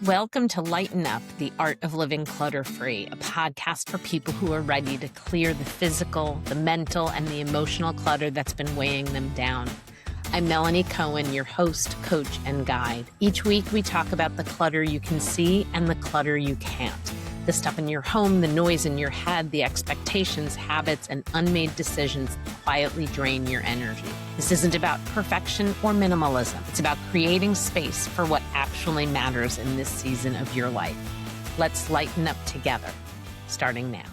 Welcome to Lighten Up, the Art of Living Clutter-Free, a podcast for people who are ready to clear the physical, the mental, and the emotional clutter that's been weighing them down. I'm Melanie Cohen, your host, coach, and guide. Each week, we talk about the clutter you can see and the clutter you can't. The stuff in your home, the noise in your head, the expectations, habits, and unmade decisions that quietly drain your energy. This isn't about perfection or minimalism. It's about creating space for what actually matters in this season of your life. Let's lighten up together, starting now.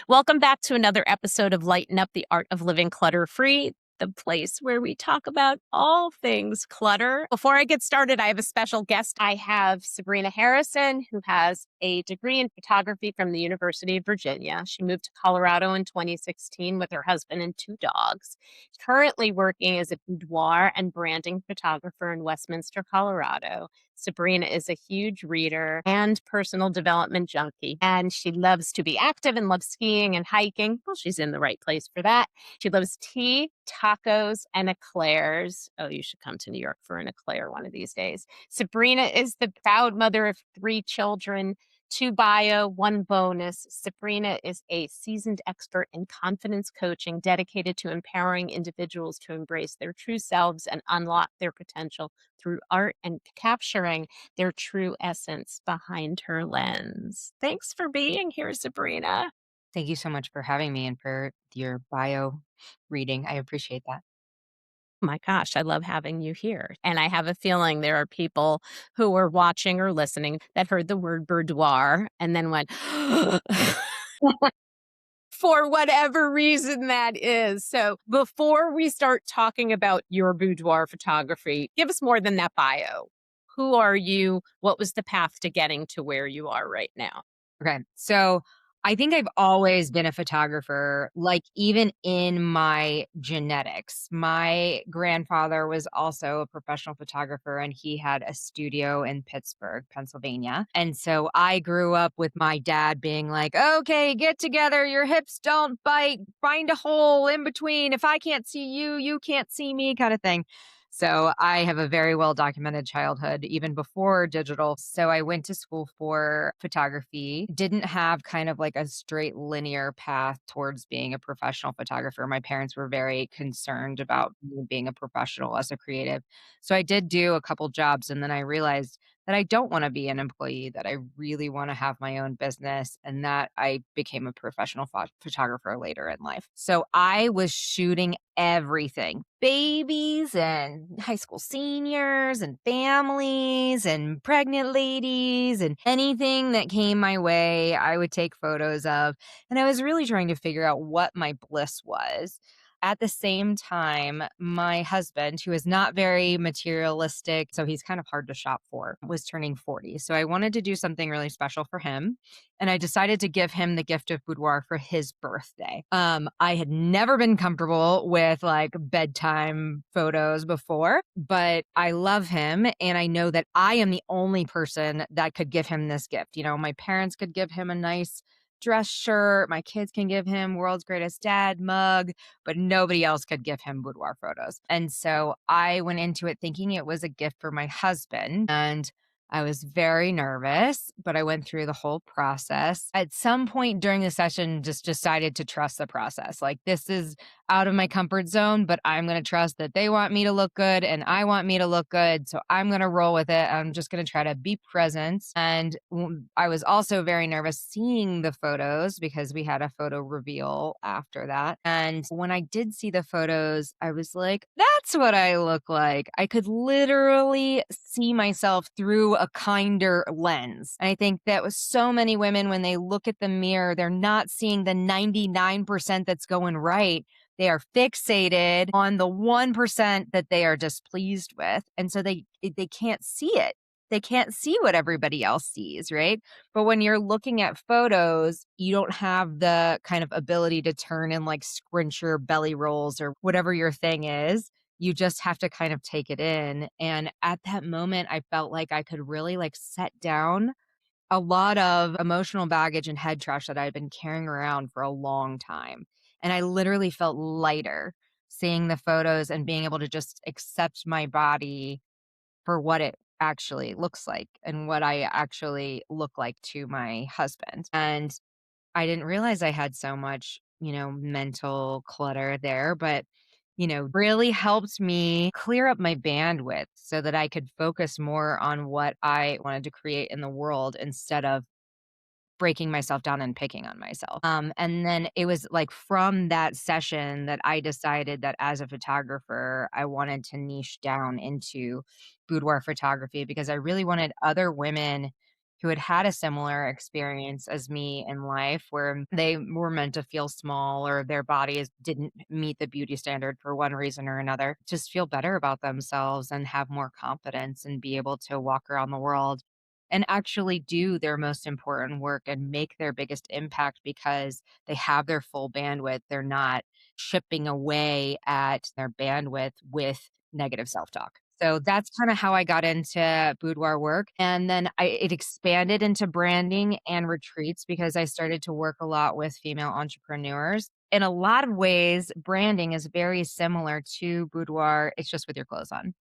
Welcome back to another episode of Lighten Up, the Art of Living Clutter-Free, the place where we talk about all things clutter. Before I get started, I have a special guest. I have Sabrina Harrison, who has a degree in photography from the University of Virginia. She moved to Colorado in 2016 with her husband and 2 dogs. She's currently working as a boudoir and branding photographer in Westminster, Colorado. Sabrina is a huge reader and personal development junkie, and she loves to be active and loves skiing and hiking. Well, she's in the right place for that. She loves tea, tacos, and eclairs. Oh, you should come to New York for an eclair one of these days. Sabrina is the proud mother of 3 children, 2 bio, 1 bonus. Sabrina is a seasoned expert in confidence coaching, dedicated to empowering individuals to embrace their true selves and unlock their potential through art and capturing their true essence behind her lens. Thanks for being here, Sabrina. Thank you so much for having me and for your bio reading. I appreciate that. My gosh, I love having you here. And I have a feeling there are people who are watching or listening that heard the word boudoir and then went, for whatever reason that is. So before we start talking about your boudoir photography, give us more than that bio. Who are you? What was the path to getting to where you are right now? Okay. So I think I've always been a photographer, like even in my genetics. My grandfather was also a professional photographer and he had a studio in Pittsburgh, Pennsylvania. And so I grew up with my dad being like, okay, get together. Your hips don't bite. Find a hole in between. If I can't see you, you can't see me, kind of thing. So I have a very well documented childhood, even before digital. So I went to school for photography, didn't have kind of like a straight linear path towards being a professional photographer. My parents were very concerned about me being a professional as a creative. So I did do a couple jobs and then I realized that I don't want to be an employee, that I really want to have my own business, and that I became a professional photographer later in life. So I was shooting everything, babies and high school seniors and families and pregnant ladies and anything that came my way, I would take photos of. And I was really trying to figure out what my bliss was. At the same time, my husband, who is not very materialistic, so he's kind of hard to shop for, was turning 40. So I wanted to do something really special for him. And I decided to give him the gift of boudoir for his birthday. I had never been comfortable with like bedtime photos before, but I love him. And I know that I am the only person that could give him this gift. You know, my parents could give him a nice dress shirt. My kids can give him world's greatest dad mug, but nobody else could give him boudoir photos. And so I went into it thinking it was a gift for my husband. And I was very nervous, but I went through the whole process. At some point during the session, just decided to trust the process. Like, this is out of my comfort zone, but I'm going to trust that they want me to look good and I want me to look good. So I'm going to roll with it. I'm just going to try to be present. And I was also very nervous seeing the photos because we had a photo reveal after that. And when I did see the photos, I was like, that's what I look like. I could literally see myself through a kinder lens. And I think that with so many women, when they look at the mirror, they're not seeing the 99% that's going right. They are fixated on the 1% that they are displeased with. And so they can't see it. They can't see what everybody else sees, right? But when you're looking at photos, you don't have the kind of ability to turn and like scrunch your belly rolls or whatever your thing is. You just have to kind of take it in. And at that moment, I felt like I could really like set down a lot of emotional baggage and head trash that I had been carrying around for a long time. And I literally felt lighter seeing the photos and being able to just accept my body for what it actually looks like and what I actually look like to my husband. And I didn't realize I had so much, mental clutter there, but, really helped me clear up my bandwidth so that I could focus more on what I wanted to create in the world instead of breaking myself down and picking on myself. And then it was like from that session that I decided that as a photographer, I wanted to niche down into boudoir photography because I really wanted other women who had had a similar experience as me in life where they were meant to feel small or their bodies didn't meet the beauty standard for one reason or another, just feel better about themselves and have more confidence and be able to walk around the world and actually do their most important work and make their biggest impact because they have their full bandwidth. They're not chipping away at their bandwidth with negative self talk. So that's kind of how I got into boudoir work. And then it expanded into branding and retreats because I started to work a lot with female entrepreneurs. In a lot of ways, branding is very similar to boudoir. It's just with your clothes on.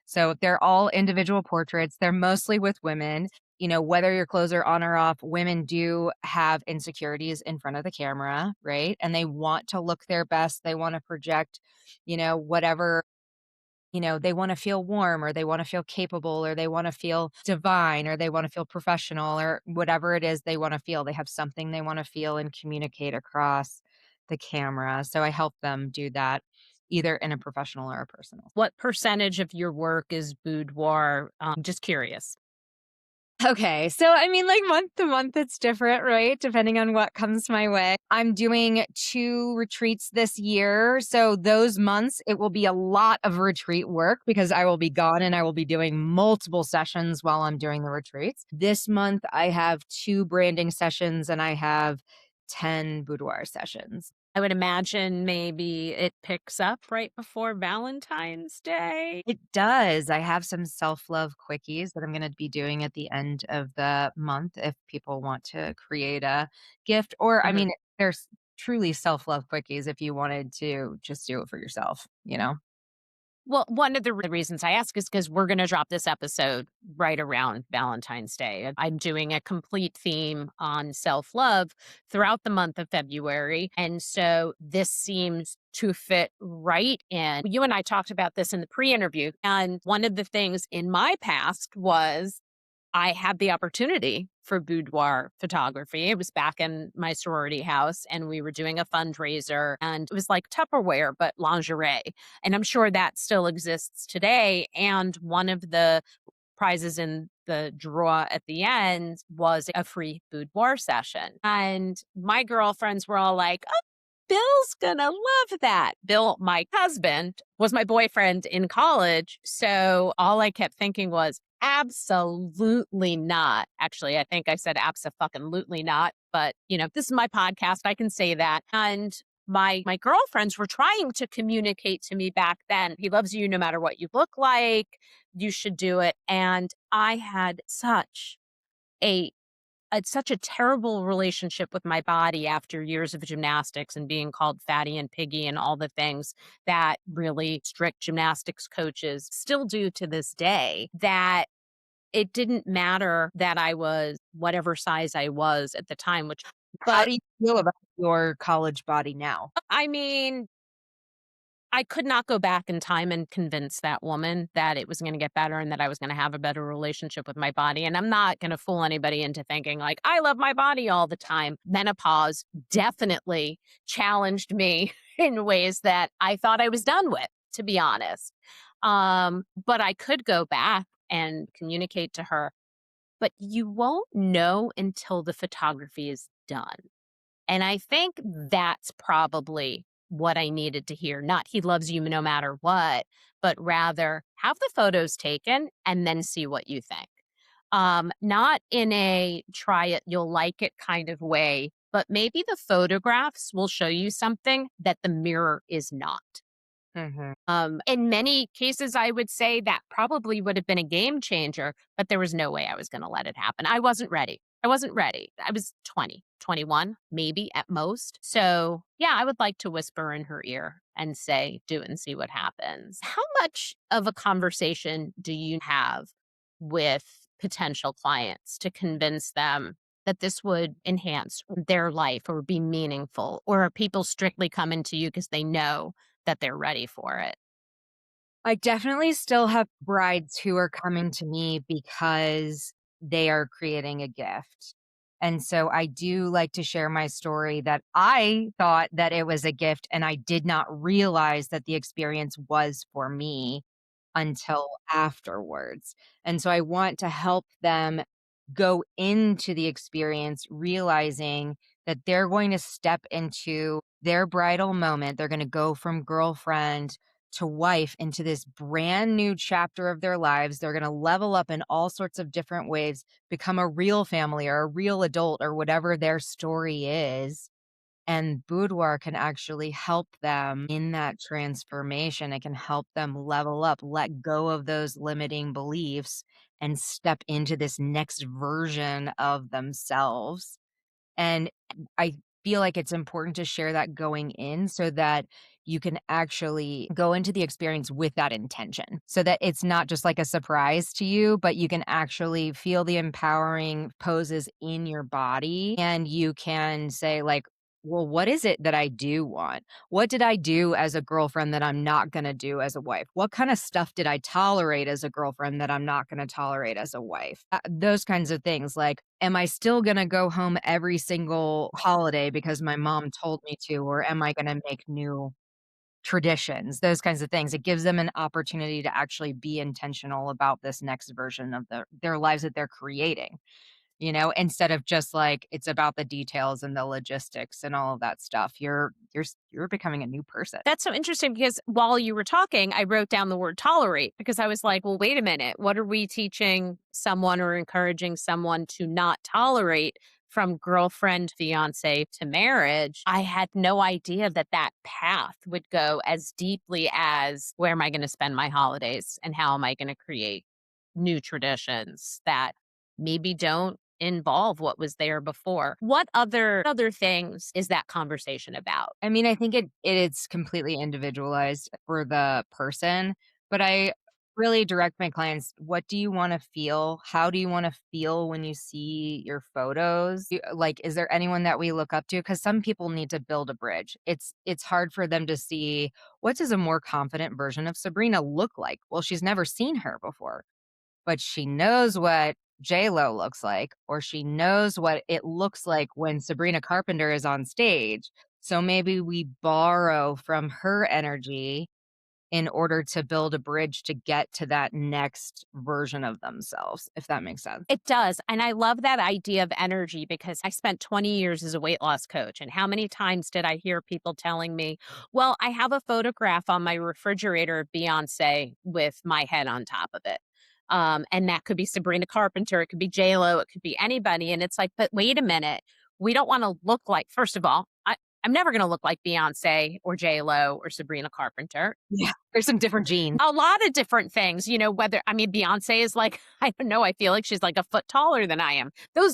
So they're all individual portraits. They're mostly with women. Whether your clothes are on or off, women do have insecurities in front of the camera, right? And they want to look their best. They want to project, whatever, they want to feel warm or they want to feel capable or they want to feel divine or they want to feel professional or whatever it is they want to feel. They have something they want to feel and communicate across the camera. So I help them do that either in a professional or a personal. What percentage of your work is boudoir? Just curious. Okay. So, I mean, like month to month, it's different, right? Depending on what comes my way. I'm doing 2 retreats this year. So, those months, it will be a lot of retreat work because I will be gone and I will be doing multiple sessions while I'm doing the retreats. This month, I have 2 branding sessions and I have 10 boudoir sessions. I would imagine maybe it picks up right before Valentine's Day. It does. I have some self-love quickies that I'm gonna be doing at the end of the month if people want to create a gift, or I Mhm. mean, there's truly self-love quickies if you wanted to just do it for yourself, you know? Well, one of the reasons I ask is because we're going to drop this episode right around Valentine's Day. And I'm doing a complete theme on self love throughout the month of February. And so this seems to fit right in. You and I talked about this in the pre interview. And one of the things in my past was I had the opportunity for boudoir photography. It was back in my sorority house, and we were doing a fundraiser, and it was like Tupperware, but lingerie. And I'm sure that still exists today. And one of the prizes in the draw at the end was a free boudoir session. And my girlfriends were all like, "Oh, Bill's gonna love that." Bill, my husband, was my boyfriend in college. So all I kept thinking was, absolutely not. Actually, I think I said abso-fucking-lutely not. But, this is my podcast. I can say that. And my girlfriends were trying to communicate to me back then. He loves you no matter what you look like. You should do it. And I had a such a terrible relationship with my body after years of gymnastics and being called fatty and piggy and all the things that really strict gymnastics coaches still do to this day, that it didn't matter that I was whatever size I was at the time, How but do you feel about your college body now? I mean, I could not go back in time and convince that woman that it was going to get better and that I was going to have a better relationship with my body. And I'm not going to fool anybody into thinking like I love my body all the time. Menopause definitely challenged me in ways that I thought I was done with, to be honest. But I could go back and communicate to her, but you won't know until the photography is done. And I think that's probably what I needed to hear. Not he loves you no matter what, but rather have the photos taken and then see what you think. Not in a try it, you'll like it kind of way, but maybe the photographs will show you something that the mirror is not. Mhm. In many cases, I would say that probably would have been a game changer, but there was no way I was going to let it happen. I wasn't ready. I wasn't ready. I was 20, 21, maybe at most. So, yeah, I would like to whisper in her ear and say, do it and see what happens. How much of a conversation do you have with potential clients to convince them that this would enhance their life or be meaningful? Or are people strictly coming to you because they know that they're ready for it? I definitely still have brides who are coming to me because they are creating a gift. And so I do like to share my story that I thought that it was a gift and I did not realize that the experience was for me until afterwards. And so I want to help them go into the experience realizing that they're going to step into their bridal moment. They're going to go from girlfriend to wife into this brand new chapter of their lives. They're going to level up in all sorts of different ways, become a real family or a real adult or whatever their story is. And Boudoir can actually help them in that transformation. It can help them level up, let go of those limiting beliefs, and step into this next version of themselves. And I feel like it's important to share that going in so that you can actually go into the experience with that intention so that it's not just like a surprise to you, but you can actually feel the empowering poses in your body and you can say, like, well, what is it that I do want? What did I do as a girlfriend that I'm not going to do as a wife? What kind of stuff did I tolerate as a girlfriend that I'm not going to tolerate as a wife? Those kinds of things. Like, am I still going to go home every single holiday because my mom told me to? Or am I going to make new traditions? Those kinds of things. It gives them an opportunity to actually be intentional about this next version of their lives that they're creating, instead of just like it's about the details and the logistics and all of that stuff. You're becoming a new person. That's so interesting because while you were talking, I wrote down the word tolerate because I was like, well, wait a minute. What are we teaching someone or encouraging someone to not tolerate from girlfriend, fiance to marriage? I had no idea that that path would go as deeply as where am I going to spend my holidays and how am I going to create new traditions that maybe don't involve what was there before. What other things is that conversation about? I mean, I think it's completely individualized for the person, but I really direct my clients, what do you want to feel? How do you want to feel when you see your photos? Like, is there anyone that we look up to? Because some people need to build a bridge. It's hard for them to see what does a more confident version of Sabrina look like? Well, she's never seen her before, but she knows what J-Lo looks like, or she knows what it looks like when Sabrina Carpenter is on stage. So maybe we borrow from her energy in order to build a bridge to get to that next version of themselves, if that makes sense. It does. And I love that idea of energy because I spent 20 years as a weight loss coach. And how many times did I hear people telling me, well, I have a photograph on my refrigerator of Beyonce with my head on top of it. And that could be Sabrina Carpenter, it could be J-Lo, it could be anybody. And it's like, but wait a minute, we don't want to look like, first of all, I'm never going to look like Beyonce or J-Lo or Sabrina Carpenter. Yeah, there's some different genes. A lot of different things, whether, I mean, Beyonce is like, I don't know, I feel like she's like a foot taller than I am.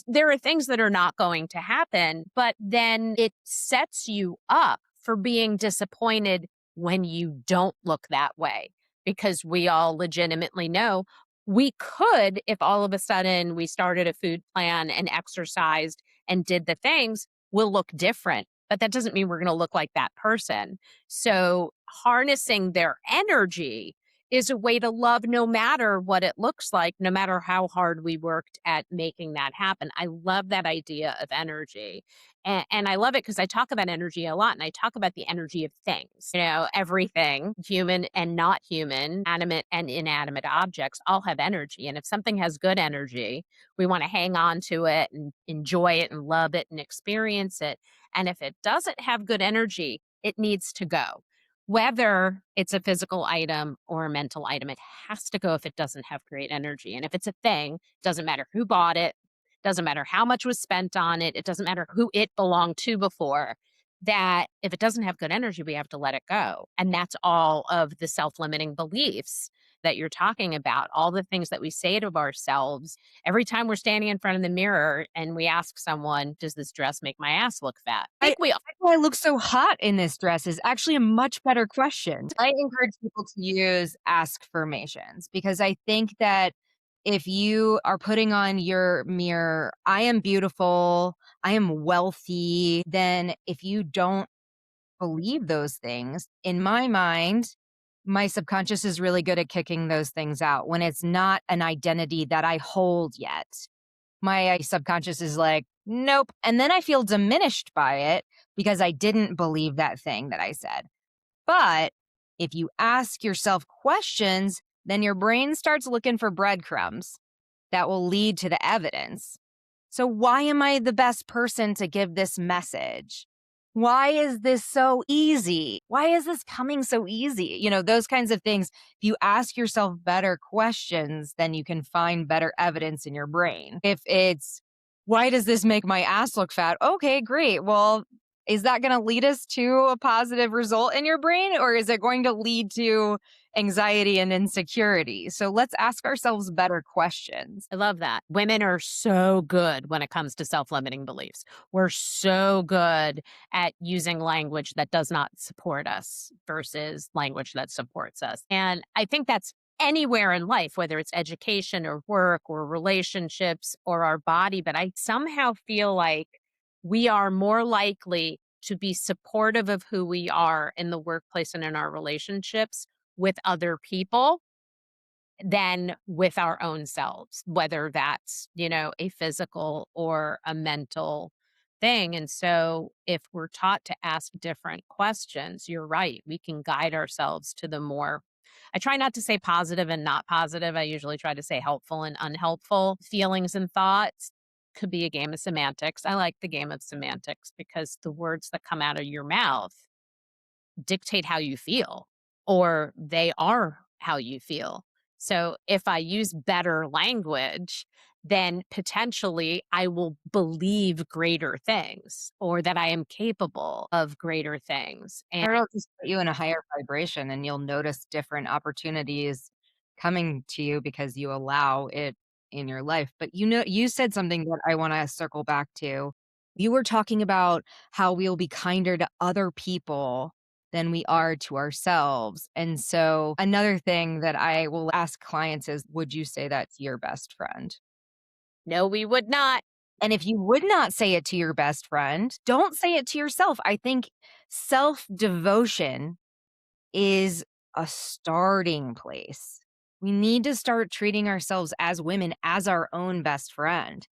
There are things that are not going to happen, but then it sets you up for being disappointed when you don't look that way because we all legitimately know we could, if all of a sudden we started a food plan and exercised and did the things, will look different. But that doesn't mean we're going to look like that person. So harnessing their energy is a way to love no matter what it looks like, no matter how hard we worked at making that happen. I love that idea of energy. And I love it because I talk about energy a lot and I talk about the energy of things. Everything, human and not human, animate and inanimate objects all have energy. And if something has good energy, we want to hang on to it and enjoy it and love it and experience it. And if it doesn't have good energy, it needs to go. Whether it's a physical item or a mental item, it has to go if it doesn't have great energy. And if it's a thing, doesn't matter who bought it, doesn't matter how much was spent on it, it doesn't matter who it belonged to before, that if it doesn't have good energy, we have to let it go. And that's all of the self-limiting beliefs that you're talking about, all the things that we say to ourselves every time we're standing in front of the mirror and we ask someone, does this dress make my ass look fat? I think we Why I look so hot in this dress is actually a much better question. I encourage people to use ask formations because I think that if you are putting on your mirror, I am beautiful, I am wealthy, then if you don't believe those things, in my mind, my subconscious is really good at kicking those things out when it's not an identity that I hold yet. My subconscious is like, nope. And then I feel diminished by it because I didn't believe that thing that I said. But if you ask yourself questions, then your brain starts looking for breadcrumbs that will lead to the evidence. So, why am I the best person to give this message? Why is this so easy? Why is this coming so easy? Those kinds of things. If you ask yourself better questions, then you can find better evidence in your brain. If it's, why does this make my ass look fat? Okay, great. Well, is that going to lead us to a positive result in your brain, or is it going to lead to anxiety and insecurity? So let's ask ourselves better questions. I love that. Women are so good when it comes to self-limiting beliefs. We're so good at using language that does not support us versus language that supports us. And I think that's anywhere in life, whether it's education or work or relationships or our body. But I somehow feel like we are more likely to be supportive of who we are in the workplace and in our relationships with other people than with our own selves, whether that's, a physical or a mental thing. And so if we're taught to ask different questions, you're right, we can guide ourselves to the more. I try not to say positive and not positive. I usually try to say helpful and unhelpful feelings and thoughts. Could be a game of semantics. I like the game of semantics because the words that come out of your mouth dictate how you feel, or they are how you feel. So if I use better language, then potentially I will believe greater things or that I am capable of greater things. And Or it'll just put you in a higher vibration and you'll notice different opportunities coming to you because you allow it in your life. But you said something that I want to circle back to. You were talking about how we'll be kinder to other people than we are to ourselves. And so another thing that I will ask clients is, would you say that to your best friend? no, we would not. And if you would not say it to your best friend, don't say it to yourself. I think self devotion is a starting place. We need to start treating ourselves as women as our own best friend.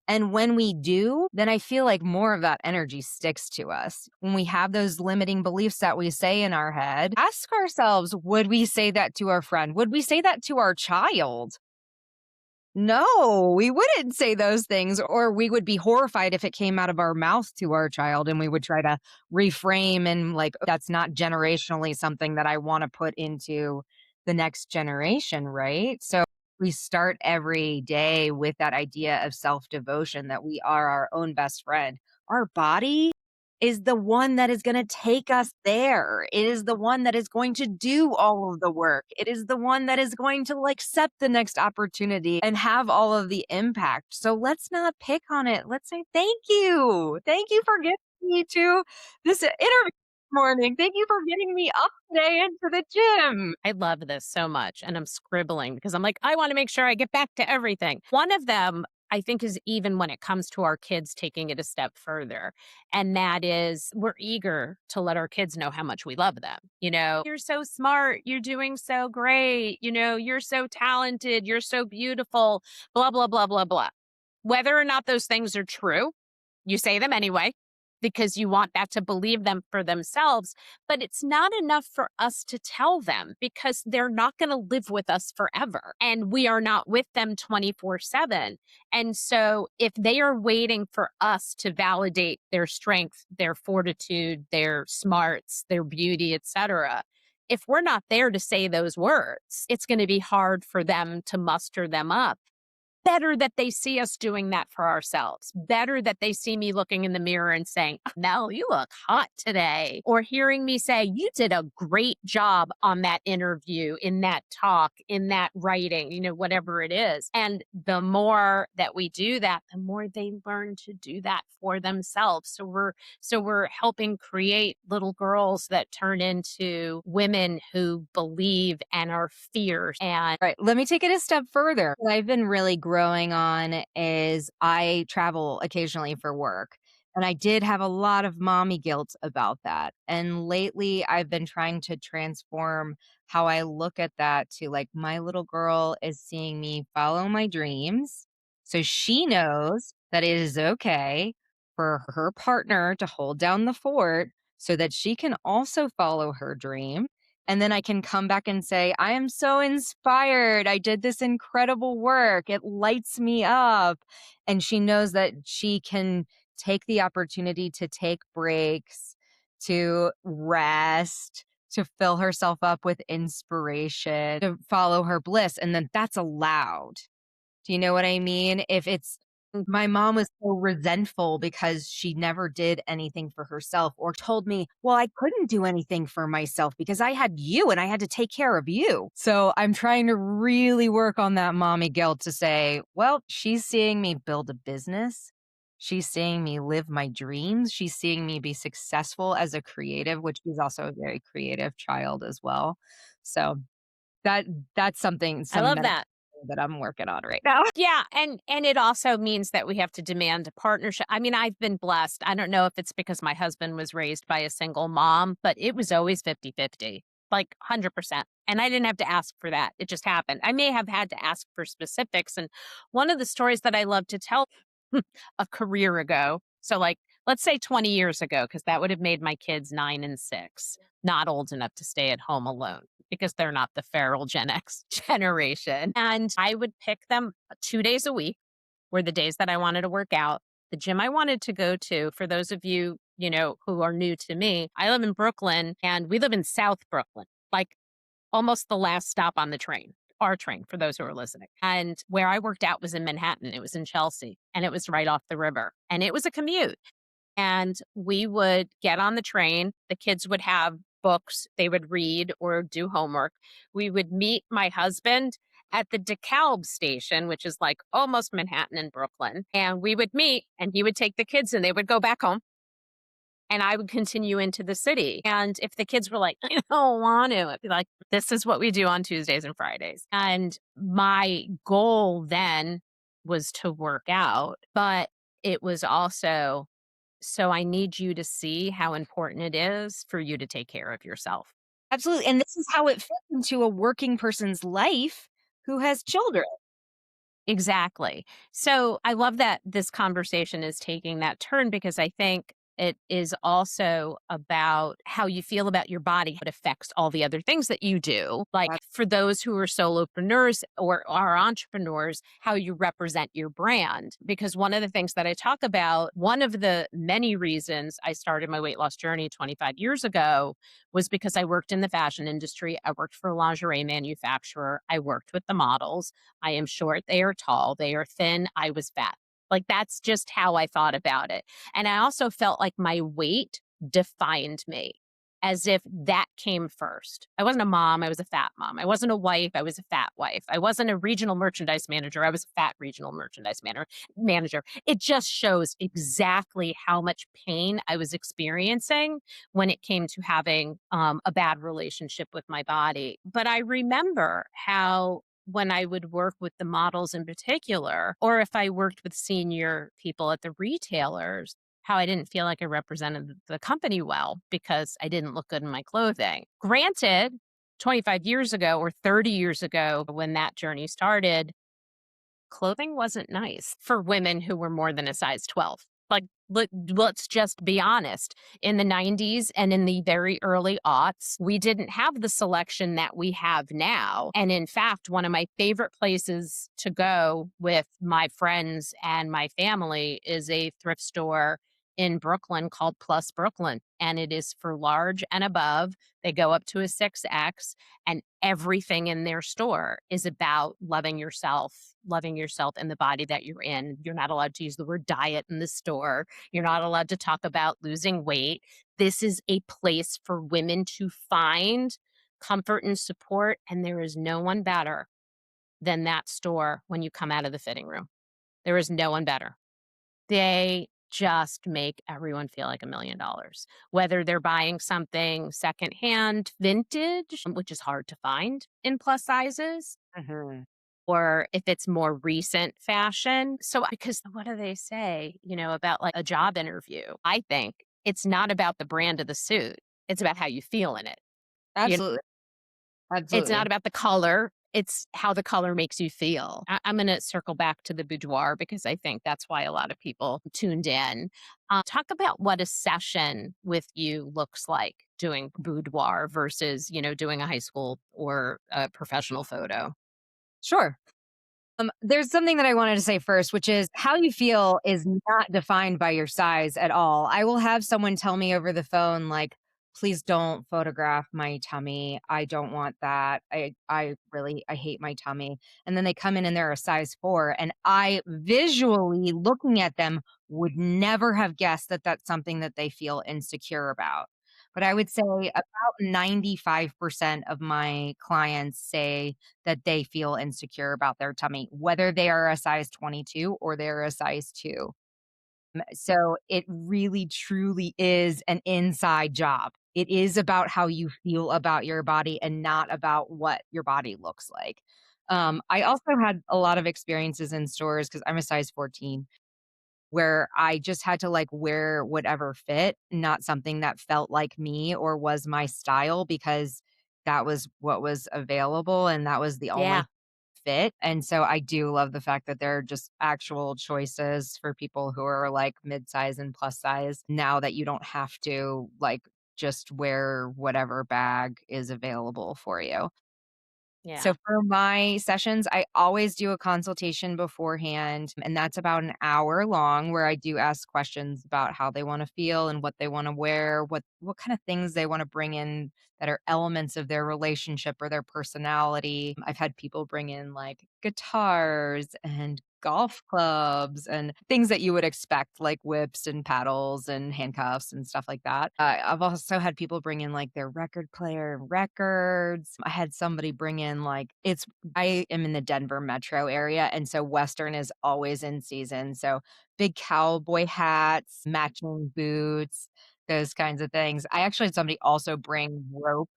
And when we do, then I feel like more of that energy sticks to us. When we have those limiting beliefs that we say in our head, ask ourselves, would we say that to our friend? Would we say that to our child? No, we wouldn't say those things, or we would be horrified if it came out of our mouth to our child and we would try to reframe and like, that's not generationally something that I want to put into the next generation, right? So we start every day with that idea of self devotion that we are our own best friend. Our body is the one that is going to take us there. It is the one that is going to do all of the work. It is the one that is going to like set the next opportunity and have all of the impact. So let's not pick on it. Let's say thank you. Thank you for getting me to this interview this morning. Thank you for getting me up today into the gym. I love this so much. And I'm scribbling because I'm like, I want to make sure I get back to everything. One of them, I think, is even when it comes to our kids taking it a step further. And that is, we're eager to let our kids know how much we love them. You're so smart. You're doing so great. You're so talented. You're so beautiful, blah, blah, blah, blah, blah. Whether or not those things are true, you say them anyway because you want that to believe them for themselves. But it's not enough for us to tell them because they're not going to live with us forever. And we are not with them 24/7. And so if they are waiting for us to validate their strength, their fortitude, their smarts, their beauty, etc., if we're not there to say those words, it's going to be hard for them to muster them up. better that they see us doing that for ourselves. Better that they see me looking in the mirror and saying, Mel, you look hot today. Or hearing me say, you did a great job on that interview, in that talk, in that writing, whatever it is. And the more that we do that, the more they learn to do that for themselves. So we're helping create little girls that turn into women who believe and are fierce. And Right. Let me take it a step further. What I've been really growing on is I travel occasionally for work. And I did have a lot of mommy guilt about that. And lately, I've been trying to transform how I look at that to like, my little girl is seeing me follow my dreams. So she knows that it is okay for her partner to hold down the fort so that she can also follow her dream. And then I can come back and say, I am so inspired. I did this incredible work. It lights me up. And she knows that she can take the opportunity to take breaks, to rest, to fill herself up with inspiration, to follow her bliss. And then that's allowed. Do you know what I mean? If it's my mom was so resentful because she never did anything for herself or told me, well, I couldn't do anything for myself because I had you and I had to take care of you. So I'm trying to really work on that mommy guilt to say, well, she's seeing me build a business. She's seeing me live my dreams. She's seeing me be successful as a creative, which is also a very creative child as well. So that that's something I some love meditation that. that I'm working on right now. Yeah, and it also means that we have to demand a partnership. I mean, I've been blessed. I don't know if it's because my husband was raised by a single mom, but it was always 50-50, like 100%. And I didn't have to ask for that. It just happened. I may have had to ask for specifics. And one of the stories that I love to tell a career ago, so like let's say 20 years ago, because that would have made my kids 9 and 6, not old enough to stay at home alone because they're not the feral Gen X generation. And I would pick them 2 days a week were the days that I wanted to work out. The gym I wanted to go to, for those of you, who are new to me, I live in Brooklyn and we live in South Brooklyn, like almost the last stop on the train, our train, for those who are listening. And where I worked out was in Manhattan. It was in Chelsea and it was right off the river and it was a commute. And we would get on the train. The kids would have books they would read or do homework. We would meet my husband at the DeKalb station, which is like almost Manhattan and Brooklyn. And we would meet and he would take the kids and they would go back home. And I would continue into the city. And if the kids were like, I don't want to, I'd be like, this is what we do on Tuesdays and Fridays. And my goal then was to work out, but it was also, so I need you to see how important it is for you to take care of yourself. Absolutely. And this is how it fits into a working person's life who has children. Exactly. So I love that this conversation is taking that turn because I think it is also about how you feel about your body. It affects all the other things that you do. Like for those who are solopreneurs or are entrepreneurs, how you represent your brand. Because one of the things that I talk about, one of the many reasons I started my weight loss journey 25 years ago was because I worked in the fashion industry. I worked for a lingerie manufacturer. I worked with the models. I am short, they are tall, they are thin, I was fat. Like that's just how I thought about it. And I also felt like my weight defined me as if that came first. I wasn't a mom, I was a fat mom. I wasn't a wife, I was a fat wife. I wasn't a regional merchandise manager, I was a fat regional merchandise manager. It just shows exactly how much pain I was experiencing when it came to having a bad relationship with my body. But I remember how when I would work with the models in particular, or if I worked with senior people at the retailers, how I didn't feel like I represented the company well because I didn't look good in my clothing. Granted, 25 years ago or 30 years ago, when that journey started, clothing wasn't nice for women who were more than a size 12. Like, let's just be honest. In the 90s and in the very early aughts, we didn't have the selection that we have now. And in fact, one of my favorite places to go with my friends and my family is a thrift store in Brooklyn called Plus Brooklyn, and it is for large and above. They go up to a 6X, and everything in their store is about loving yourself in the body that you're in. You're not allowed to use the word diet in the store. You're not allowed to talk about losing weight. This is a place for women to find comfort and support, and there is no one better than that store when you come out of the fitting room. There is no one better. They just make everyone feel like $1,000,000, whether they're buying something secondhand, vintage, which is hard to find in plus sizes, Mhm. or if it's more recent fashion. So, because what do they say, about like a job interview? I think it's not about the brand of the suit, it's about how you feel in it. You Absolutely. It's not Absolutely. about the color, it's how the color makes you feel. I'm gonna circle back to the boudoir because I think that's why a lot of people tuned in. Talk about what a session with you looks like doing boudoir versus, doing a high school or a professional photo. Sure. There's something that I wanted to say first, which is how you feel is not defined by your size at all. I will have someone tell me over the phone, like, please don't photograph my tummy. I don't want that. I hate my tummy. And then they come in and they're a size 4. And I visually looking at them would never have guessed that that's something that they feel insecure about. But I would say about 95% of my clients say that they feel insecure about their tummy, whether they are a size 22 or they're a size 2. So it really truly is an inside job. It is about how you feel about your body and not about what your body looks like. I also had a lot of experiences in stores because I'm a size 14 where I just had to like wear whatever fit, not something that felt like me or was my style because that was what was available and that was the Yeah. only fit. And so I do love the fact that there are just actual choices for people who are like mid-size and plus size now that you don't have to like just wear whatever bag is available for you. So Yeah. for my sessions, I always do a consultation beforehand, and that's about an hour long where I do ask questions about how they want to feel and what they want to wear, what kind of things they want to bring in that are elements of their relationship or their personality. I've had people bring in like guitars and golf clubs and things that you would expect like whips and paddles and handcuffs and stuff like that. I've also had people bring in like their record player and records. I had somebody bring in like I am in the Denver metro area and so Western is always in season. So big cowboy hats, matching boots, those kinds of things. I actually had somebody also bring rope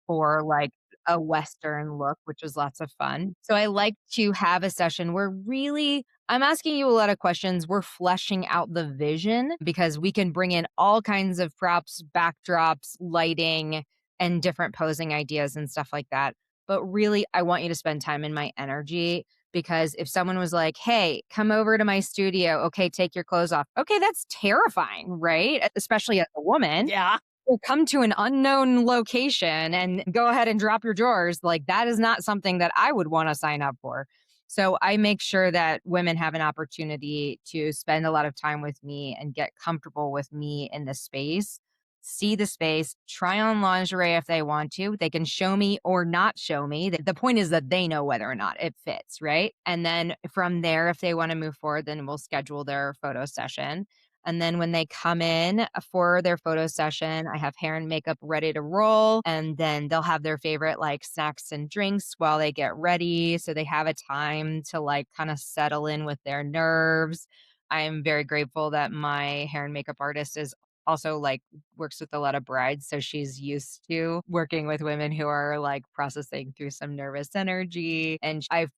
for like a Western look, which was lots of fun. So I like to have a session where really I'm asking you a lot of questions. We're fleshing out the vision because we can bring in all kinds of props, backdrops, lighting, and different posing ideas and stuff like that. But really, I want you to spend time in my energy because if someone was like, hey, come over to my studio, okay, take your clothes off. Okay, that's terrifying, right? Especially as a woman Yeah. or come to an unknown location and go ahead and drop your drawers, like, that is not something that I would wanna sign up for. So, I make sure that women have an opportunity to spend a lot of time with me and get comfortable with me in the space, see the space, try on lingerie if they want to. They can show me or not show me. The point is that they know whether or not it fits, right? And then from there, if they wanna move forward, then we'll schedule their photo session. And then when they come in for their photo session, I have hair and makeup ready to roll. And then they'll have their favorite like snacks and drinks while they get ready. So they have a time to like kind of settle in with their nerves. I am very grateful that my hair and makeup artist is also like works with a lot of brides. So she's used to working with women who are like processing through some nervous energy. And I've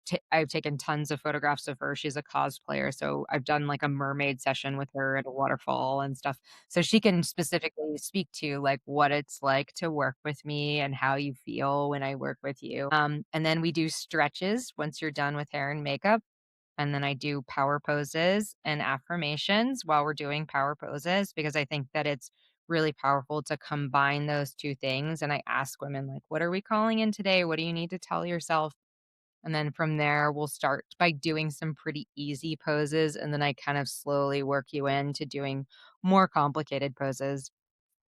taken tons of photographs of her. She's a cosplayer. So I've done like a mermaid session with her at a waterfall and stuff. So she can specifically speak to like what it's like to work with me and how you feel when I work with you. And then we do stretches once you're done with hair and makeup. And then I do power poses and affirmations while we're doing power poses because I think that it's really powerful to combine those two things. And I ask women, like, what are we calling in today? What do you need to tell yourself? And then from there, we'll start by doing some pretty easy poses. And then I kind of slowly work you into doing more complicated poses.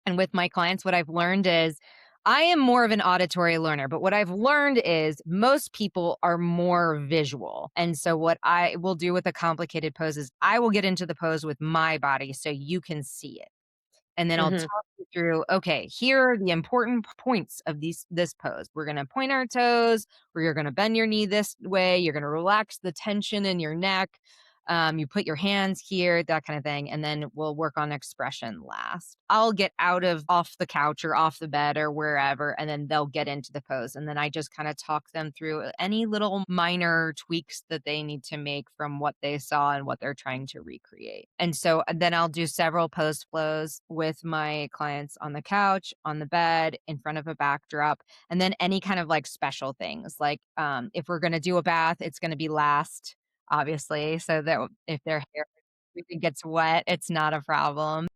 And with my clients, what I've learned is I am more of an auditory learner, but what I've learned is most people are more visual. And so, what I will do with a complicated pose is I will get into the pose with my body so you can see it. And then I'll Hmm. talk you through, okay, here are the important points of this pose. We're going to point our toes, or you're going to bend your knee this way. You're going to relax the tension in your neck. You put your hands here, that kind of thing. And then we'll work on expression last. I'll get out of off the couch or off the bed or wherever, and then they'll get into the pose. And then I just kind of talk them through any little minor tweaks that they need to make from what they saw and what they're trying to recreate. And so then I'll do several pose flows with my clients on the couch, on the bed, in front of a backdrop, and then any kind of like special things. Like if we're going to do a bath, it's going to be last, obviously, so that if their hair really gets wet, it's not a problem.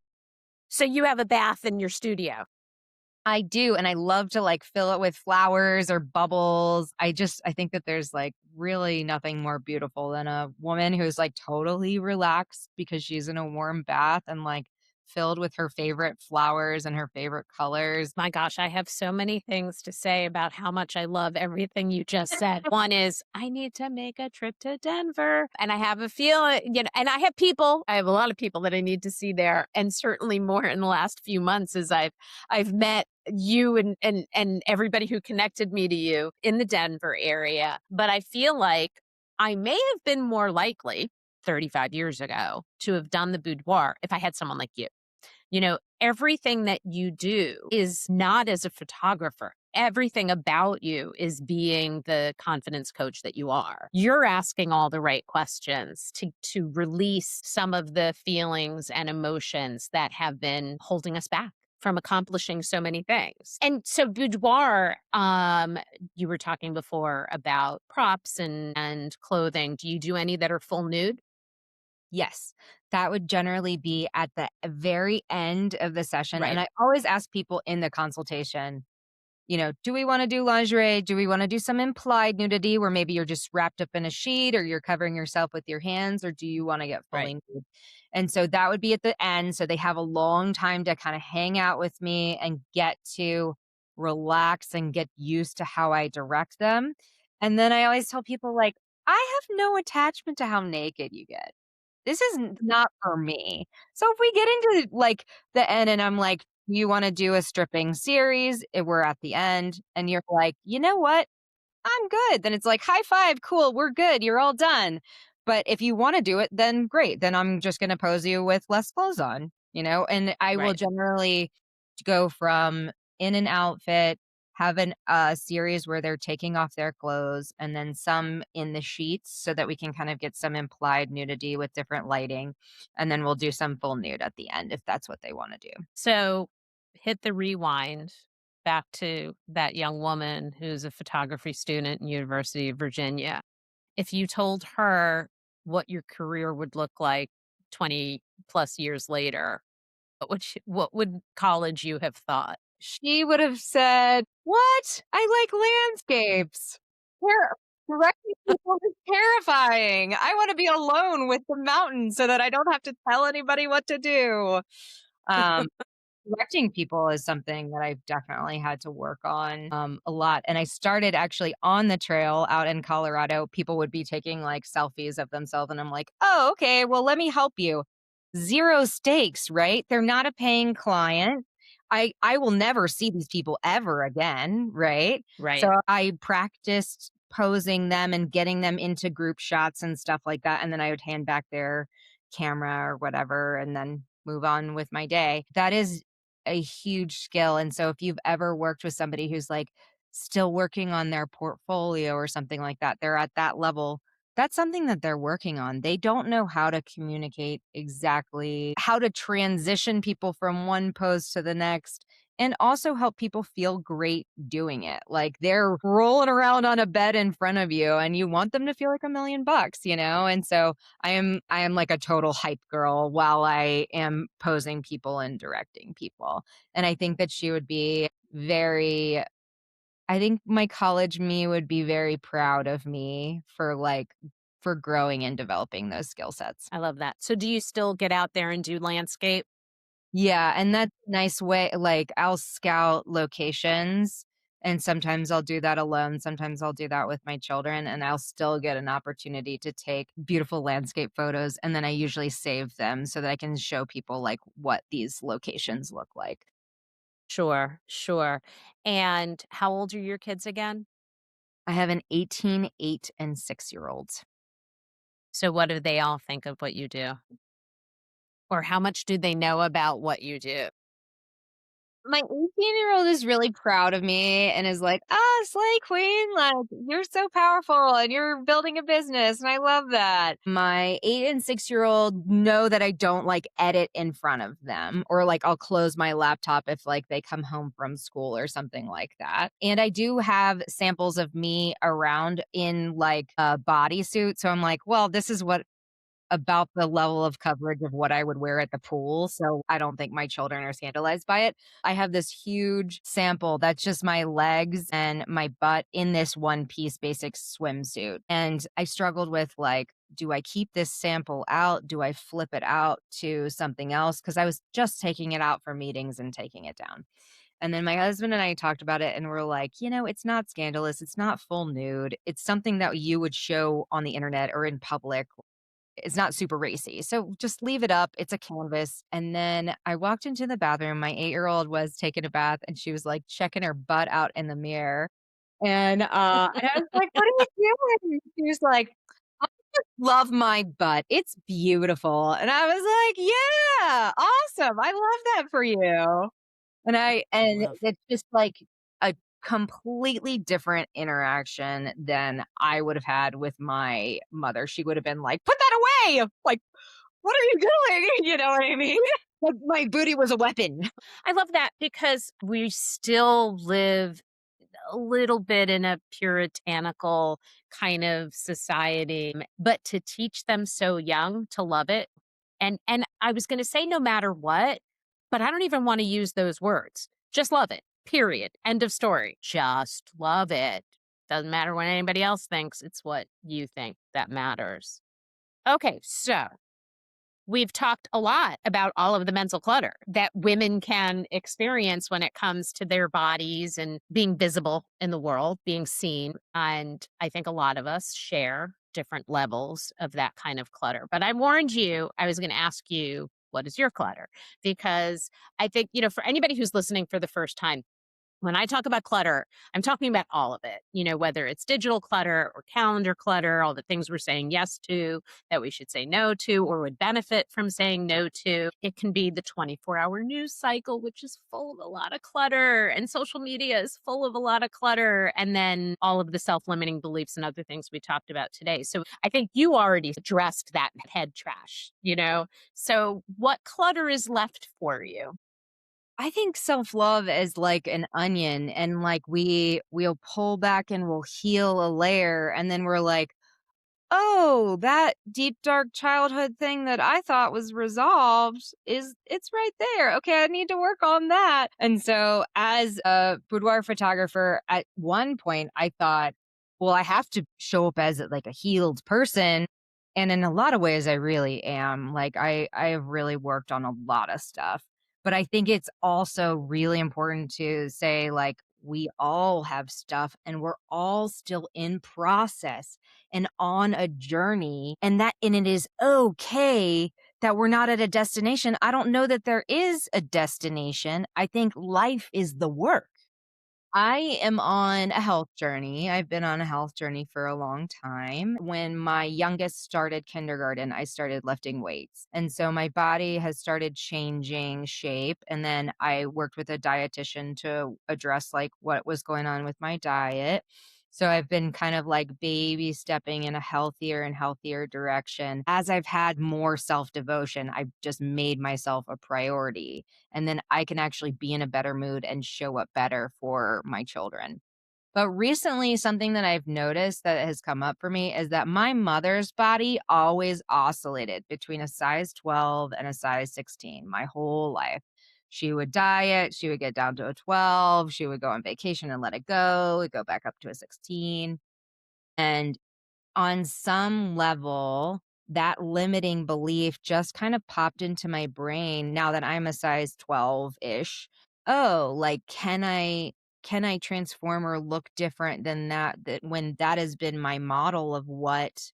So you have a bath in your studio. I do, and I love to, like, fill it with flowers or bubbles. I think that there's, like, really nothing more beautiful than a woman who's, like, totally relaxed because she's in a warm bath and, like, filled with her favorite flowers and her favorite colors. My gosh, I have so many things to say about how much I love everything you just said. One is I need to make a trip to Denver. And I have a feeling, and I have a lot of people that I need to see there. And certainly more in the last few months as I've met you and everybody who connected me to you in the Denver area. But I feel like I may have been more likely 35 years ago to have done the boudoir if I had someone like you. Everything that you do is not as a photographer. Everything about you is being the confidence coach that you are. You're asking all the right questions to release some of the feelings and emotions that have been holding us back from accomplishing so many things. And so boudoir, you were talking before about props and clothing. Do you do any that are full nude? Yes, that would generally be at the very end of the session, and Right. I always ask people in the consultation, do we wanna do lingerie? Do we wanna do some implied nudity where maybe you're just wrapped up in a sheet or you're covering yourself with your hands, or do you wanna get Right. fully nude? And so that would be at the end, so they have a long time to kinda hang out with me and get to relax and get used to how I direct them. And then I always tell people, like, "I have no attachment to how naked you get. This is not for me." So if we get into, like, the end and I'm like, "You wanna do a stripping series?" We're at the end, and you're like, "You know what? I'm good." Then it's like, "High five, cool, we're good, you're all done." But if you wanna do it, then great, then I'm just gonna pose you with less clothes on, and I will Right. generally go from in an outfit, have a series where they're taking off their clothes, and then some in the sheets so that we can kind of get some implied nudity with different lighting, and then we'll do some full nude at the end if that's what they wanna do. So hit the rewind back to that young woman who's a photography student in University of Virginia. If you told her what your career would look like 20 plus years later, what would college you have thought? She would have said, "What? I like landscapes. Where directing people is terrifying. I wanna be alone with the mountains so that I don't have to tell anybody what to do." Um, Directing people is something that I've definitely had to work on, a lot, and I started actually on the trail out in Colorado. People would be taking, like, selfies of themselves, and I'm like, "Oh, okay, well, let me help you." 0 stakes, right? They're not a paying client. I will never see these people ever again, right? So Right. I practiced posing them and getting them into group shots and stuff like that, and then I would hand back their camera or whatever and then move on with my day. That is a huge skill, and so if you've ever worked with somebody who's, like, still working on their portfolio or something like that, they're at that level, that's something that they're working on. They don't know how to communicate exactly how to transition people from one pose to the next and also help people feel great doing it. Like they're rolling around on a bed in front of you and you want them to feel like $1,000,000. And so I am like a total hype girl while I am posing people and directing people. And I think that she would be very I think my college me would be very proud of me for for growing and developing those skill sets. I love that. So do you still get out there and do landscape? Yeah, and that's a nice way I'll scout locations, and sometimes I'll do that alone, sometimes I'll do that with my children, and I'll still get an opportunity to take beautiful landscape photos, and then I usually save them so that I can show people, what these locations look like. Sure, sure. And how old are your kids again? I have an 18, 8, and 6-year-old. So what do they all think of what you do? Or how much do they know about what you do? My 18-year-old is really proud of me and is like, "Ah, slay queen, like, you're so powerful and you're building a business, and I love that." My 8 and 6-year-old know that I don't, edit in front of them or, I'll close my laptop if, they come home from school or something like that, and I do have samples of me around in, a bodysuit, so I'm like, "Well, this is what about the level of coverage of what I would wear at the pool, so I don't think my children are scandalized by it." I have this huge sample that's just my legs and my butt in this one-piece basic swimsuit, and I struggled with, do I keep this sample out? Do I flip it out to something else? Because I was just taking it out for meetings and taking it down. And then my husband and I talked about it and we're like, it's not scandalous. It's not full nude. It's something that you would show on the internet or in public. It's not super racy. So just leave it up. It's a canvas. And then I walked into the bathroom. My 8-year-old was taking a bath and she was like checking her butt out in the mirror. And I was like, "What are you doing?" She was like, "I just love my butt. It's beautiful." And I was like, "Yeah, awesome. I love that for you." I And love it's just like a completely different interaction than I would have had with my mother. She would have been like, "Put that away!" Like, "What are you doing?" You know what I mean? Like, my booty was a weapon. I love that because we still live a little bit in a puritanical kind of society, but to teach them so young to love it. And I was going to say no matter what, but I don't even want to use those words. Just love it. Period. End of story. Just love it. Doesn't matter what anybody else thinks. It's what you think that matters. Okay, so we've talked a lot about all of the mental clutter that women can experience when it comes to their bodies and being visible in the world, being seen. And I think a lot of us share different levels of that kind of clutter. But I warned you, I was going to ask you, what is your clutter? Because I think, for anybody who's listening for the first time, when I talk about clutter, I'm talking about all of it, whether it's digital clutter or calendar clutter, all the things we're saying yes to that we should say no to or would benefit from saying no to. It can be the 24-hour news cycle, which is full of a lot of clutter, and social media is full of a lot of clutter. And then all of the self limiting beliefs and other things we talked about today. So I think you already addressed that head trash. So what clutter is left for you? I think self-love is like an onion and we'll pull back and we'll heal a layer and then we're like, "Oh, that deep dark childhood thing that I thought was resolved it's right there. Okay, I need to work on that." And so as a boudoir photographer, at one point I thought, well, I have to show up as a healed person. And in a lot of ways I really am. I have really worked on a lot of stuff. But I think it's also really important to say we all have stuff and we're all still in process and on a journey and it is okay that we're not at a destination. I don't know that there is a destination. I think life is the work. I am on a health journey. I've been on a health journey for a long time. When my youngest started kindergarten, I started lifting weights. And so my body has started changing shape. And then I worked with a dietitian to address what was going on with my diet. So I've been kind of baby stepping in a healthier and healthier direction. As I've had more self devotion, I've just made myself a priority, and then I can actually be in a better mood and show up better for my children. But recently, something that I've noticed that has come up for me is that my mother's body always oscillated between a size 12 and a size 16 my whole life. She would diet, she would get down to a 12, she would go on vacation and let it go back up to a 16. And on some level, that limiting belief just kind of popped into my brain now that I'm a size 12-ish. Oh, like, can I transform or look different than that when that has been my model of what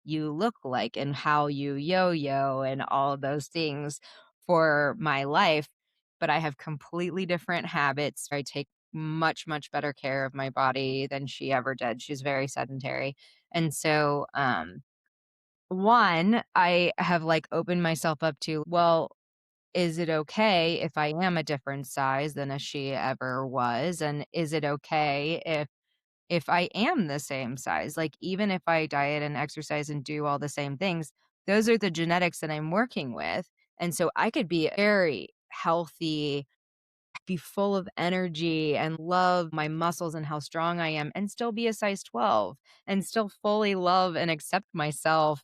you look like and how you yo-yo and all of those things for my life, but I have completely different habits. I take much, much better care of my body than she ever did. She's very sedentary. And so, one, I have like opened myself up to, well, is it okay if I am a different size than a she ever was? And is it okay if I am the same size? Like, even if I diet and exercise and do all the same things, those are the genetics that I'm working with. And so I could be very healthy, be full of energy and love my muscles and how strong I am and still be a size 12 and still fully love and accept myself,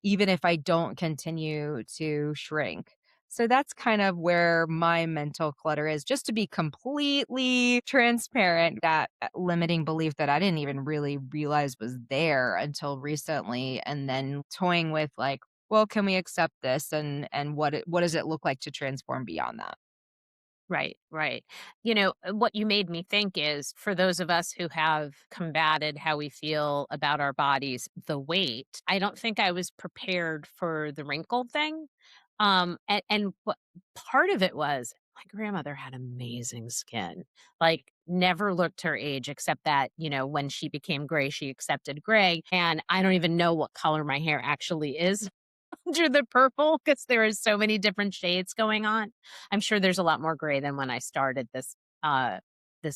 even if I don't continue to shrink. So that's kind of where my mental clutter is, just to be completely transparent. That limiting belief that I didn't even really realize was there until recently. And then toying with like, well, can we accept this? And what does it look like to transform beyond that? Right, right. What you made me think is for those of us who have combated how we feel about our bodies, the weight, I don't think I was prepared for the wrinkle thing. And what part of it was my grandmother had amazing skin, like never looked her age, except that, when she became gray, she accepted gray. And I don't even know what color my hair actually is under the purple because there is so many different shades going on. I'm sure there's a lot more gray than when I started this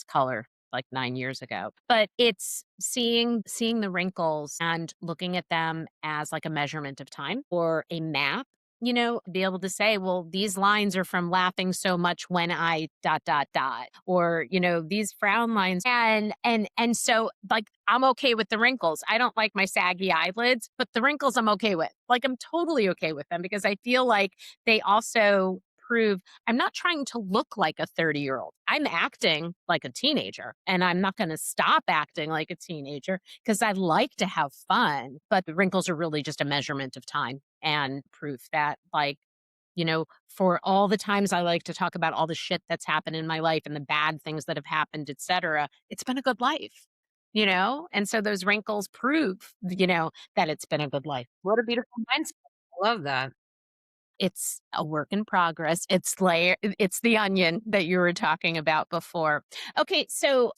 color like 9 years ago. But it's seeing the wrinkles and looking at them as like a measurement of time or a map, be able to say, well, these lines are from laughing so much when I dot dot dot, or these frown lines, and so like I'm okay with the wrinkles. I don't like my saggy eyelids, but the wrinkles I'm okay with. Like I'm totally okay with them because I feel like they also prove I'm not trying to look like a 30-year-old. I'm acting like a teenager and I'm not going to stop acting like a teenager because I like to have fun. But the wrinkles are really just a measurement of time and proof that, like, for all the times I like to talk about all the shit that's happened in my life and the bad things that have happened, etc., it's been a good life. And so those wrinkles prove, that it's been a good life. What a beautiful mindset. I love that. It's a work in progress. It's the onion that you were talking about before. Okay, so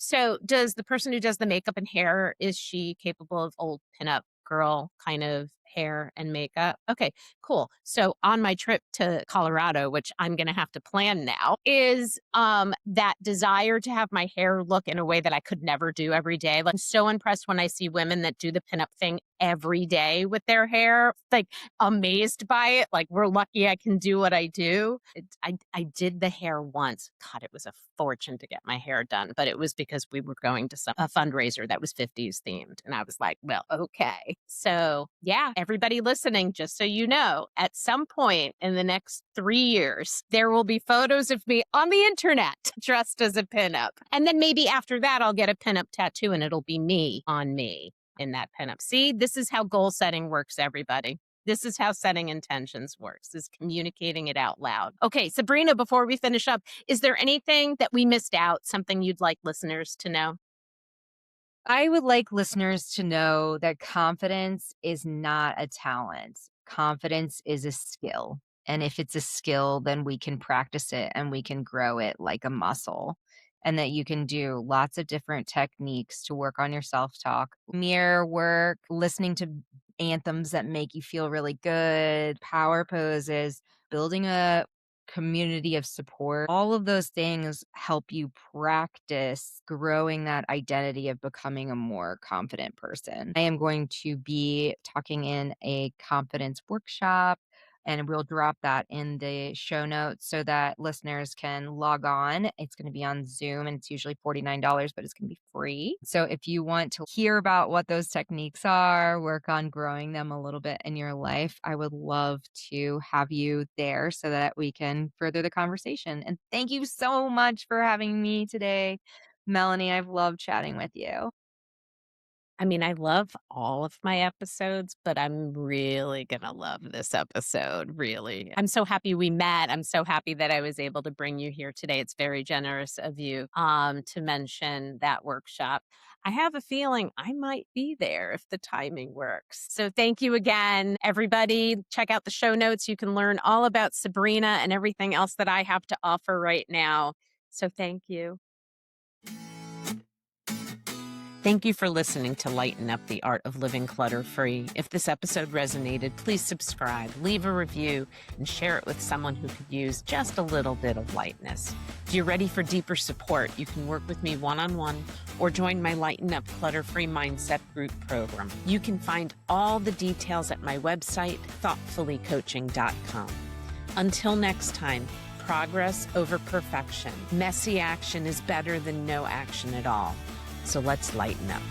does the person who does the makeup and hair, is she capable of old pinup girl kind of hair and makeup? Okay, cool. So on my trip to Colorado, which I'm gonna have to plan now, is that desire to have my hair look in a way that I could never do every day. Like I'm so impressed when I see women that do the pinup thing every day with their hair. Like amazed by it. Like, we're lucky I can do what I do. I did the hair once. God, it was a fortune to get my hair done, but it was because we were going to a fundraiser that was 50s themed. And I was like, well, okay. So, yeah, everybody listening, just so you know, at some point in the next 3 years, there will be photos of me on the internet dressed as a pinup. And then maybe after that, I'll get a pinup tattoo and it'll be me on me in that pinup. See, this is how goal setting works, everybody. This is how setting intentions works, is communicating it out loud. Okay, Sabrina, before we finish up, is there anything that we missed out, something you'd like listeners to know? I would like listeners to know that confidence is not a talent. Confidence is a skill. And if it's a skill, then we can practice it and we can grow it like a muscle. And that you can do lots of different techniques to work on your self talk, mirror work, listening to anthems that make you feel really good, power poses, building a community of support. All of those things help you practice growing that identity of becoming a more confident person. I am going to be talking in a confidence workshop And we'll drop that in the show notes so that listeners can log on. It's going to be on Zoom and it's usually $49, but it's going to be free. So if you want to hear about what those techniques are, work on growing them a little bit in your life, I would love to have you there so that we can further the conversation. And thank you so much for having me today, Melanie. I've loved chatting with you. I mean, I love all of my episodes, but I'm really going to love this episode, really. I'm so happy we met. I'm so happy that I was able to bring you here today. It's very generous of you to mention that workshop. I have a feeling I might be there if the timing works. So thank you again, everybody. Check out the show notes. You can learn all about Sabrina and everything else that I have to offer right now. So thank you. Thank you for listening to Lighten Up the Art of Living Clutter-Free. If this episode resonated, please subscribe, leave a review, and share it with someone who could use just a little bit of lightness. If you're ready for deeper support, you can work with me one-on-one or join my Lighten Up Clutter-Free Mindset Group program. You can find all the details at my website, thoughtfullycoaching.com. Until next time, progress over perfection. Messy action is better than no action at all. So let's lighten up.